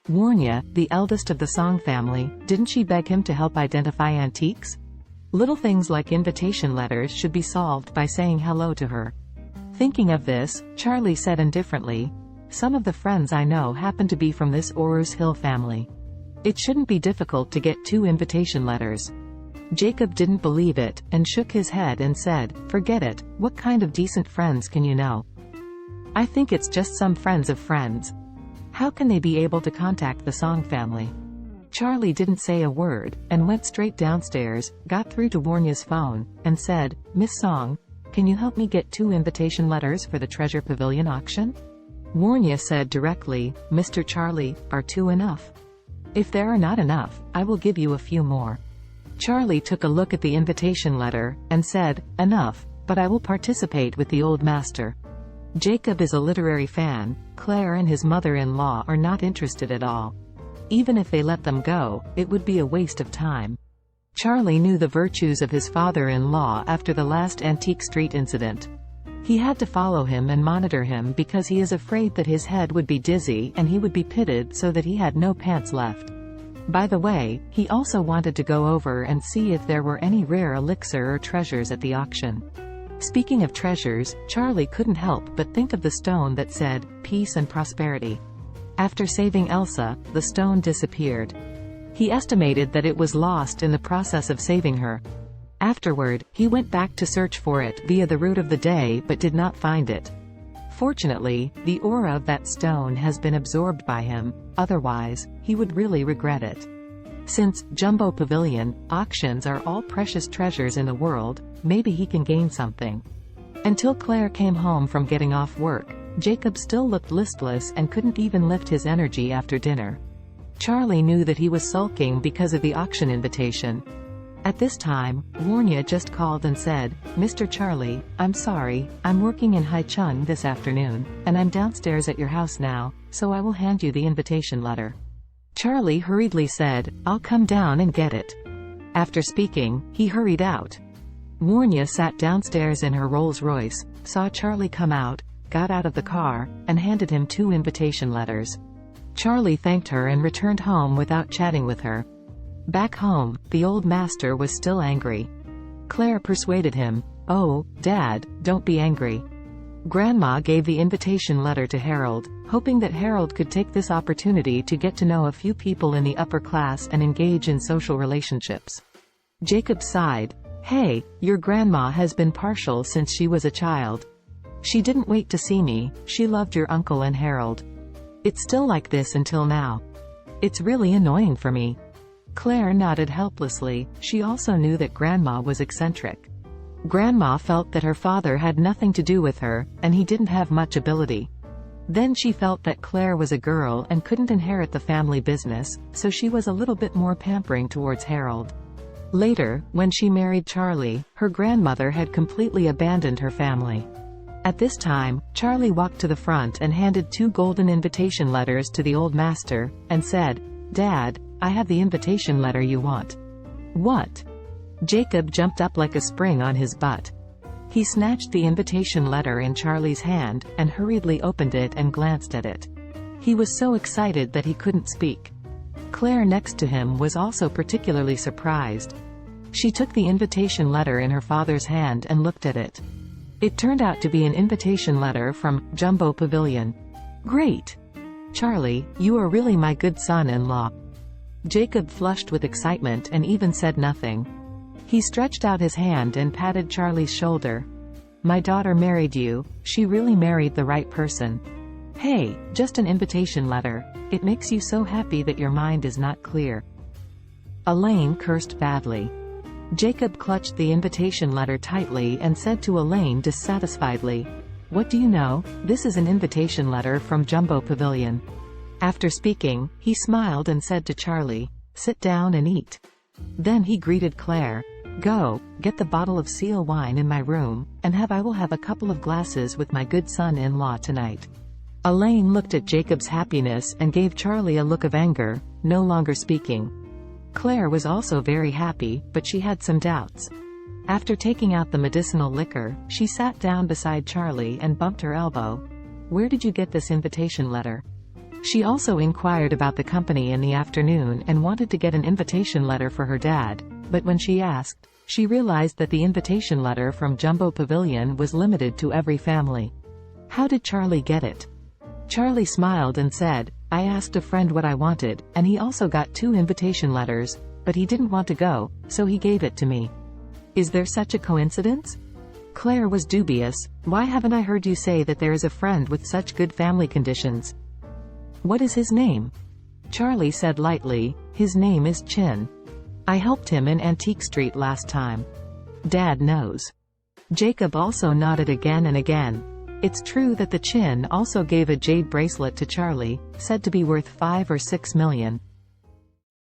Warnya, the eldest of the Song family, didn't she beg him to help identify antiques? Little things like invitation letters should be solved by saying hello to her. Thinking of this, Charlie said indifferently, "Some of the friends I know happen to be from this Orr's Hill family. It shouldn't be difficult to get 2 invitation letters." Jacob didn't believe it, and shook his head and said, "Forget it, what kind of decent friends can you know? I think it's just some friends of friends. How can they be able to contact the Song family?" Charlie didn't say a word, and went straight downstairs, got through to Warnya's phone, and said, "Miss Song, can you help me get 2 invitation letters for the Treasure Pavilion auction?" Warnya said directly, "Mr. Charlie, are 2 enough? If there are not enough, I will give you a few more." Charlie took a look at the invitation letter, and said, "Enough, but I will participate with the old master." Jacob is a literary fan. Claire and his mother-in-law are not interested at all. Even if they let them go, it would be a waste of time. Charlie knew the virtues of his father-in-law after the last Antique Street incident. He had to follow him and monitor him because he is afraid that his head would be dizzy and he would be pitted so that he had no pants left. By the way, he also wanted to go over and see if there were any rare elixir or treasures at the auction. Speaking of treasures, Charlie couldn't help but think of the stone that said, "Peace and Prosperity." After saving Elsa, the stone disappeared. He estimated that it was lost in the process of saving her. Afterward, he went back to search for it via the route of the day but did not find it. Fortunately, the aura of that stone has been absorbed by him, otherwise, he would really regret it. Since Jumbo Pavilion auctions are all precious treasures in the world, maybe he can gain something. Until Claire came home from getting off work, Jacob still looked listless and couldn't even lift his energy after dinner. Charlie knew that he was sulking because of the auction invitation. At this time, Warnya just called and said, "Mr. Charlie, I'm sorry, I'm working in Haicheng this afternoon, and I'm downstairs at your house now, so I will hand you the invitation letter." Charlie hurriedly said, "I'll come down and get it." After speaking, he hurried out. Warnya sat downstairs in her Rolls-Royce, saw Charlie come out, got out of the car, and handed him 2 invitation letters. Charlie thanked her and returned home without chatting with her. Back home, the old master was still angry. Claire persuaded him, "Oh, Dad, don't be angry." Grandma gave the invitation letter to Harold, hoping that Harold could take this opportunity to get to know a few people in the upper class and engage in social relationships. Jacob sighed. "Hey, your grandma has been partial since she was a child. She didn't wait to see me, she loved your uncle and Harold. It's still like this until now. It's really annoying for me." Claire nodded helplessly. She also knew that Grandma was eccentric. Grandma felt that her father had nothing to do with her, and he didn't have much ability. Then she felt that Claire was a girl and couldn't inherit the family business, so she was a little bit more pampering towards Harold. Later, when she married Charlie, her grandmother had completely abandoned her family. At this time, Charlie walked to the front and handed 2 golden invitation letters to the old master, and said, "Dad, I have the invitation letter you want." "What?" Jacob jumped up like a spring on his butt. He snatched the invitation letter in Charlie's hand, and hurriedly opened it and glanced at it. He was so excited that he couldn't speak. Claire next to him was also particularly surprised. She took the invitation letter in her father's hand and looked at it. It turned out to be an invitation letter from Jumbo Pavilion. "Great! Charlie, you are really my good son-in-law." Jacob flushed with excitement and even said nothing. He stretched out his hand and patted Charlie's shoulder. "My daughter married you, she really married the right person. Hey, just an invitation letter. It makes you so happy that your mind is not clear." Elaine cursed badly. Jacob clutched the invitation letter tightly and said to Elaine dissatisfiedly, "What do you know? This is an invitation letter from Jumbo Pavilion." After speaking, he smiled and said to Charlie, "Sit down and eat." Then he greeted Claire. "Go, get the bottle of seal wine in my room, and I will have a couple of glasses with my good son-in-law tonight." Elaine looked at Jacob's happiness and gave Charlie a look of anger, no longer speaking. Claire was also very happy, but she had some doubts. After taking out the medicinal liquor, she sat down beside Charlie and bumped her elbow. "Where did you get this invitation letter?" She also inquired about the company in the afternoon and wanted to get an invitation letter for her dad, but when she asked, she realized that the invitation letter from Jumbo Pavilion was limited to every family. How did Charlie get it? Charlie smiled and said, I asked a friend what I wanted, and he also got 2 invitation letters, but he didn't want to go, so he gave it to me. Is there such a coincidence? Claire was dubious. Why haven't I heard you say that there is a friend with such good family conditions? What is his name? Charlie said lightly, his name is Chin. I helped him in Antique Street last time. Dad knows. Jacob also nodded again and again. It's true that the Chin also gave a jade bracelet to Charlie, said to be worth 5 or 6 million,